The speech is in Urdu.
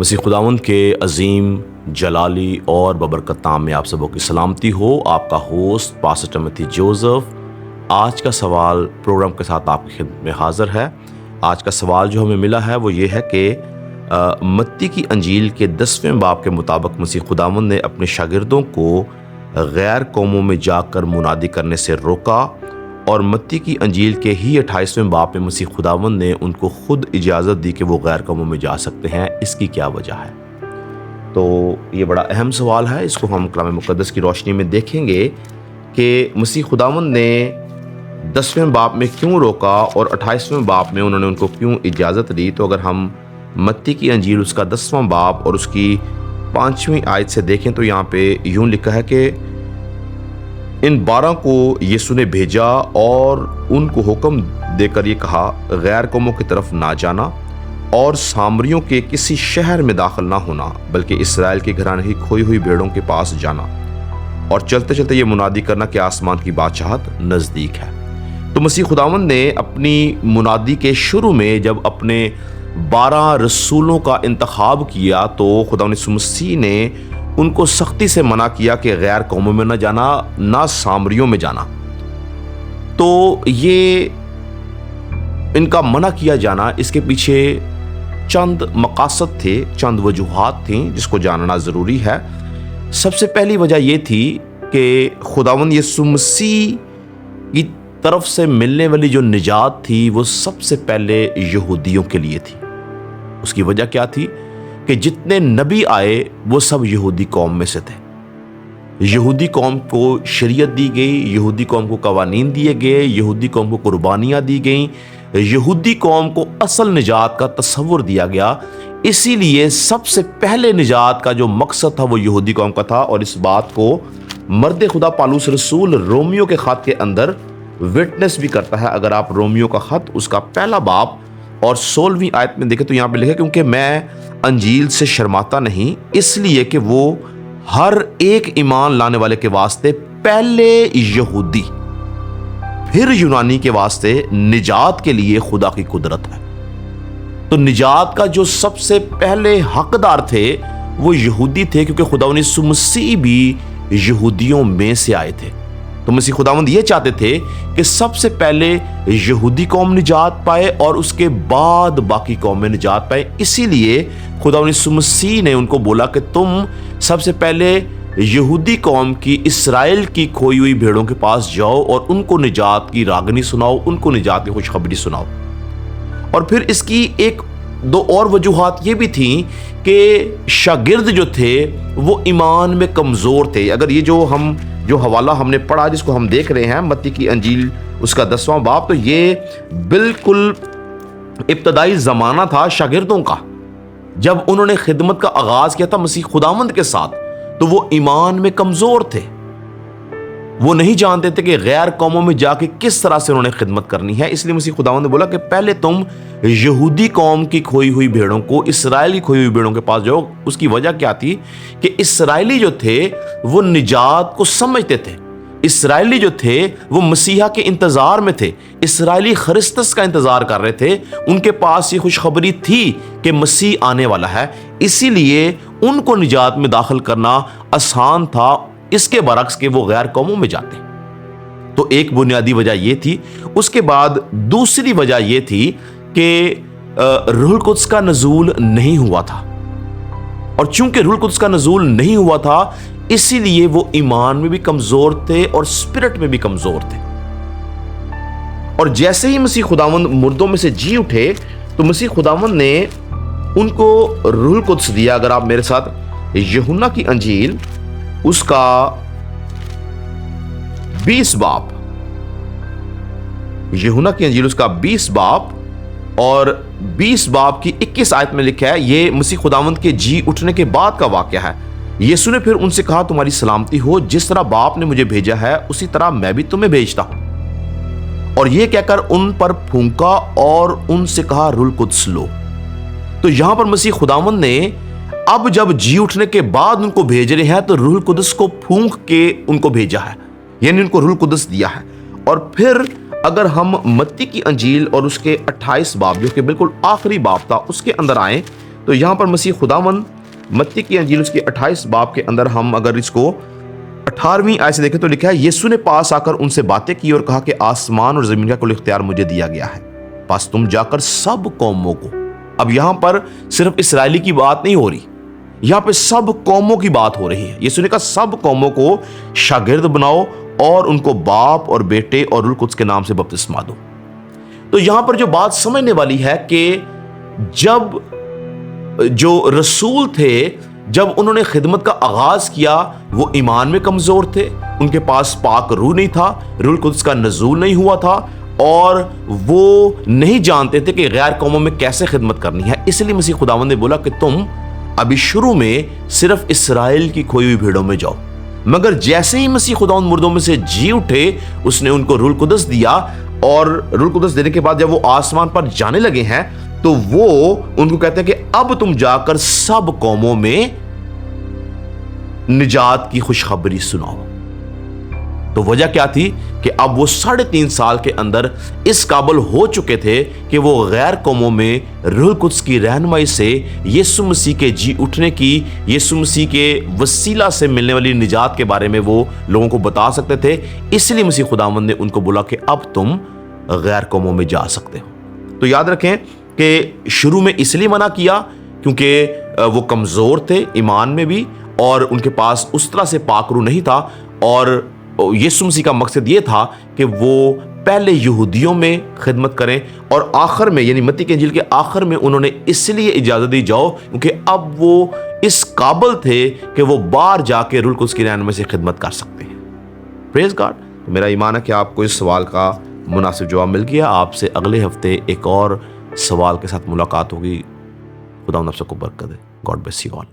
مسیح خداوند کے عظیم جلالی اور ببرکت نام میں آپ سبوں کی سلامتی ہو۔ آپ کا ہوسٹ پاسٹر ٹیموتھی جوزف آج کا سوال پروگرام کے ساتھ آپ کی خدمت میں حاضر ہے۔ آج کا سوال جو ہمیں ملا ہے وہ یہ ہے کہ متی کی انجیل کے 10ویں باب کے مطابق مسیح خداوند نے اپنے شاگردوں کو غیر قوموں میں جا کر منادی کرنے سے روکا، اور متی کی انجیل کے ہی 28ویں باب میں مسیح خداوند نے ان کو خود اجازت دی کہ وہ غیر قوموں میں جا سکتے ہیں۔ اس کی کیا وجہ ہے؟ تو یہ بڑا اہم سوال ہے، اس کو ہم کلام مقدس کی روشنی میں دیکھیں گے کہ مسیح خداوند نے 10ویں باب میں کیوں روکا اور 28ویں باب میں انہوں نے ان کو کیوں اجازت دی۔ تو اگر ہم متی کی انجیل اس کا 10واں باب اور اس کی 5ویں آیت سے دیکھیں تو یہاں پہ یوں لکھا ہے کہ ان 12 کو یسوع نے بھیجا اور ان کو حکم دے کر یہ کہا، غیر قوموں کی طرف نہ جانا اور سامریوں کے کسی شہر میں داخل نہ ہونا، بلکہ اسرائیل کے گھرانے کی کھوئی ہوئی بھیڑوں کے پاس جانا، اور چلتے چلتے یہ منادی کرنا کہ آسمان کی بادشاہت نزدیک ہے۔ تو مسیح خداوند نے اپنی منادی کے شروع میں جب اپنے 12 رسولوں کا انتخاب کیا تو خداوند یسوع مسیح نے ان کو سختی سے منع کیا کہ غیر قوموں میں نہ جانا، نہ سامریوں میں جانا۔ تو یہ ان کا منع کیا جانا، اس کے پیچھے چند مقاصد تھے، چند وجوہات تھیں جس کو جاننا ضروری ہے۔ سب سے پہلی وجہ یہ تھی کہ خداوند یسوع مسیح کی طرف سے ملنے والی جو نجات تھی وہ سب سے پہلے یہودیوں کے لیے تھی۔ اس کی وجہ کیا تھی کہ جتنے نبی آئے وہ سب یہودی قوم میں سے تھے۔ یہودی قوم کو شریعت دی گئی، یہودی قوم کو قوانین دیے گئے، یہودی قوم کو قربانیاں دی گئیں، یہودی قوم کو اصل نجات کا تصور دیا گیا۔ اسی لیے سب سے پہلے نجات کا جو مقصد تھا وہ یہودی قوم کا تھا، اور اس بات کو مرد خدا پالوس رسول رومیو کے خط کے اندر وٹنس بھی کرتا ہے۔ اگر آپ رومیو کا خط اس کا پہلا باب اور 16ویں آیت میں دیکھیں تو یہاں پہ لکھا ہے، کیونکہ میں انجیل سے شرماتا نہیں، اس لیے کہ وہ ہر ایک ایمان لانے والے کے واسطے پہلے یہودی پھر یونانی کے واسطے نجات کے لیے خدا کی قدرت ہے۔ تو نجات کا جو سب سے پہلے حقدار تھے وہ یہودی تھے، کیونکہ خداوند یسوع مسیح بھی یہودیوں میں سے آئے تھے۔ تو مسیح خداوند یہ چاہتے تھے کہ سب سے پہلے یہودی قوم نجات پائے اور اس کے بعد باقی قومیں نجات پائے۔ اسی لیے خداوند یسوع مسیح نے ان کو بولا کہ تم سب سے پہلے یہودی قوم کی، اسرائیل کی کھوئی ہوئی بھیڑوں کے پاس جاؤ اور ان کو نجات کی راگنی سناؤ، ان کو نجات کی خوشخبری سناؤ۔ اور پھر اس کی ایک دو اور وجوہات یہ بھی تھیں کہ شاگرد جو تھے وہ ایمان میں کمزور تھے۔ اگر یہ جو حوالہ ہم نے پڑھا جس کو ہم دیکھ رہے ہیں متی کی انجیل اس کا 10واں باب، تو یہ بالکل ابتدائی زمانہ تھا شاگردوں کا، جب انہوں نے خدمت کا آغاز کیا تھا مسیح خداوند کے ساتھ، تو وہ ایمان میں کمزور تھے۔ وہ نہیں جانتے تھے کہ غیر قوموں میں جا کے کس طرح سے انہوں نے خدمت کرنی ہے۔ اس لیے مسیح خداوند نے بولا کہ پہلے تم یہودی قوم کی کھوئی ہوئی بھیڑوں کو، اسرائیل کی کھوئی ہوئی بھیڑوں کے پاس جاؤ۔ اس کی وجہ کیا تھی کہ اسرائیلی جو تھے وہ نجات کو سمجھتے تھے، اسرائیلی جو تھے وہ مسیحا کے انتظار میں تھے، اسرائیلی خرسطس کا انتظار کر رہے تھے، ان کے پاس یہ خوشخبری تھی کہ مسیح آنے والا ہے۔ اسی لیے ان کو نجات میں داخل کرنا آسان تھا، اس کے برعکس کہ وہ غیر قوموں میں جاتے۔ تو ایک بنیادی وجہ یہ تھی۔ اس کے بعد دوسری وجہ یہ تھی کہ روح القدس کا نزول نہیں ہوا تھا، اور چونکہ روح القدس کا نزول نہیں ہوا تھا اسی لیے وہ ایمان میں بھی کمزور تھے اور اسپرٹ میں بھی کمزور تھے۔ اور جیسے ہی مسیح خداوند مردوں میں سے جی اٹھے تو مسیح خداوند نے ان کو روح القدس دیا۔ اگر آپ میرے ساتھ یوحنا کی انجیل اس کا 20 باب، یوحنا کی انجیل اس کا 20 باب اور 20 باب کی 21 آیت میں لکھا ہے، یہ مسیح خداوند کے جی اٹھنے کے بعد کا واقعہ ہے۔ یسوع نے پھر ان سے کہا، تمہاری سلامتی ہو، جس طرح باپ نے مجھے بھیجا ہے اسی طرح میں بھی تمہیں بھیجتا ہوں۔ اور یہ کہہ کر ان پر پھونکا اور ان سے کہا، روح القدس لو۔ تو یہاں پر مسیح خداوند نے اب جب جی اٹھنے کے بعد ان کو بھیج رہے ہیں تو روح القدس کو پھونک کے ان کو بھیجا ہے، یعنی ان کو روح القدس دیا ہے۔ اور پھر اگر ہم متی کی انجیل اور اس کے 28 باب جو کہ بالکل آخری باب تھا اس کے اندر آئیں تو یہاں پر مسیح خداوند متی کی انجیل اس کے 28 باب کے اندر ہم اگر اس کو 18ویں آیت سے دیکھیں تو لکھا ہے یسوع نے پاس آ کر ان سے باتیں کی اور کہا کہ آسمان اور زمین کا کل اختیار مجھے دیا گیا ہے، پس تم جا کر سب قوموں کو، اب یہاں پر صرف اسرائیلی کی بات نہیں ہو رہی، یہاں پہ سب قوموں کی بات ہو رہی ہے۔ یسوع نے کہا سب قوموں کو شاگرد بناؤ اور ان کو باپ اور بیٹے اور روح القدس کے نام سے بپتسمہ دو۔ تو یہاں پر جو بات سمجھنے والی ہے کہ جب جو رسول تھے جب انہوں نے خدمت کا آغاز کیا وہ ایمان میں کمزور تھے، ان کے پاس پاک روح نہیں تھا، روح القدس کا نزول نہیں ہوا تھا، اور وہ نہیں جانتے تھے کہ غیر قوموں میں کیسے خدمت کرنی ہے۔ اس لیے مسیح خداوند نے بولا کہ تم ابھی شروع میں صرف اسرائیل کی کھوئی ہوئی بھیڑوں میں جاؤ، مگر جیسے ہی مسیح خداوند مردوں میں سے جی اٹھے اس نے ان کو روح القدس دیا، اور روح القدس دینے کے بعد جب وہ آسمان پر جانے لگے ہیں تو وہ ان کو کہتے ہیں کہ اب تم جا کر سب قوموں میں نجات کی خوشخبری سناؤ۔ تو وجہ کیا تھی کہ اب وہ 3.5 سال کے اندر اس قابل ہو چکے تھے کہ وہ غیر قوموں میں روح القدس کی رہنمائی سے یسوع مسیح کے جی اٹھنے کی، یسوع مسیح کے وسیلہ سے ملنے والی نجات کے بارے میں وہ لوگوں کو بتا سکتے تھے۔ اس لیے مسیح خداوند نے ان کو بولا کہ اب تم غیر قوموں میں جا سکتے ہو۔ تو یاد رکھیں کہ شروع میں اس لیے منع کیا کیونکہ وہ کمزور تھے ایمان میں بھی، اور ان کے پاس اس طرح سے پاک روح نہیں تھا، اور یسوع مسیح کا مقصد یہ تھا کہ وہ پہلے یہودیوں میں خدمت کریں، اور آخر میں یعنی متی کی انجیل کے آخر میں انہوں نے اس لیے اجازت دی جاؤ کیونکہ اب وہ اس قابل تھے کہ وہ باہر جا کے روح القدس کی رہنمائی سے خدمت کر سکتے ہیں۔ پریز گاڈ۔ میرا ایمان ہے کہ آپ کو اس سوال کا مناسب جواب مل گیا۔ آپ سے اگلے ہفتے ایک اور سوال کے ساتھ ملاقات ہوگی۔ خدا آپ سب کو برکت دے۔ God bless you all.